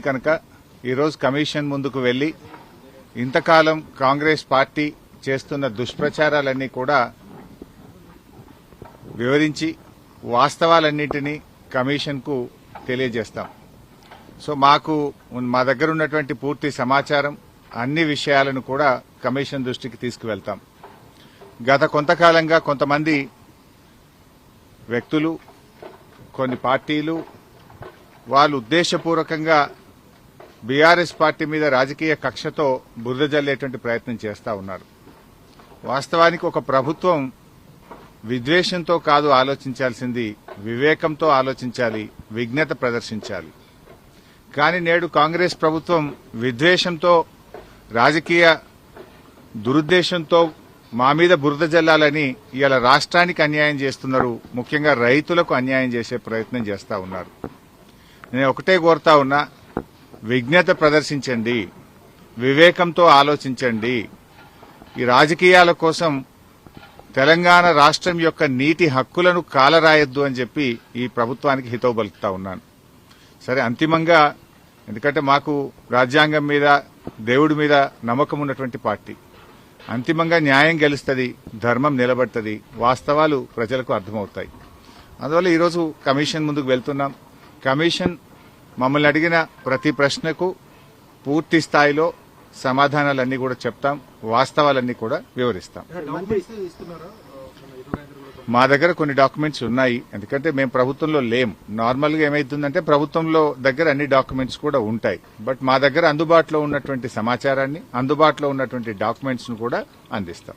కనుక ఈరోజు కమిషన్ ముందుకు వెళ్లి ఇంతకాలం కాంగ్రెస్ పార్టీ చేస్తున్న దుష్ప్రచారాలన్నీ కూడా వివరించి వాస్తవాలన్నింటినీ కమిషన్కు తెలియజేస్తాం. సో మా దగ్గర ఉన్నటువంటి పూర్తి సమాచారం అన్ని విషయాలను కూడా కమిషన్ దృష్టికి తీసుకువెళ్తాం. గత కొంతకాలంగా కొంతమంది వ్యక్తులు, కొన్ని పార్టీలు వాళ్ళు ఉద్దేశపూర్వకంగా బీఆర్ఎస్ పార్టీ మీద రాజకీయ కక్షతో బురద జల్లేటువంటి ప్రయత్నం చేస్తా ఉన్నారు. వాస్తవానికి ఒక ప్రభుత్వం విద్వేషంతో కాదు ఆలోచించాల్సింది, వివేకంతో ఆలోచించాలి, విజ్ఞత ప్రదర్శించాలి. కానీ నేడు కాంగ్రెస్ ప్రభుత్వం విద్వేషంతో, రాజకీయ దురుద్దేశంతో మా మీద బురద జల్లాలని ఇవాళ రాష్ట్రానికి అన్యాయం చేస్తున్నారు. ముఖ్యంగా రైతులకు అన్యాయం చేసే ప్రయత్నం చేస్తా ఉన్నారు. నేను ఒకటే కోరుతా ఉన్నా, విజ్ఞత ప్రదర్శించండి, వివేకంతో ఆలోచించండి. ఈ రాజకీయాల కోసం తెలంగాణ రాష్ట్రం యొక్క నీటి హక్కులను కాలరాయొద్దు అని చెప్పి ఈ ప్రభుత్వానికి హితవు పలుకుతా ఉన్నాను. సరే, అంతిమంగా ఎందుకంటే మాకు రాజ్యాంగం మీద, దేవుడి మీద నమ్మకం ఉన్నటువంటి పార్టీ, అంతిమంగా న్యాయం గెలుస్తుంది, ధర్మం నిలబడుతుంది, వాస్తవాలు ప్రజలకు అర్థమవుతాయి. అందువల్ల ఈరోజు కమిషన్ ముందుకు వెళ్తున్నాం. కమిషన్ మమ్మల్ని అడిగిన ప్రతి ప్రశ్నకు పూర్తి స్థాయిలో సమాధానాలన్నీ కూడా చెప్తాం, వాస్తవాలన్నీ కూడా వివరిస్తాం. మా దగ్గర కొన్ని డాక్యుమెంట్స్ ఉన్నాయి, ఎందుకంటే మేము ప్రభుత్వంలో లేం. నార్మల్ గా ఏమైతుందంటే ప్రభుత్వంలో దగ్గర అన్ని డాక్యుమెంట్స్ కూడా ఉంటాయి. బట్ మా దగ్గర అందుబాటులో ఉన్నటువంటి సమాచారాన్ని, అందుబాటులో ఉన్నటువంటి డాక్యుమెంట్స్ ను కూడా అందిస్తాం.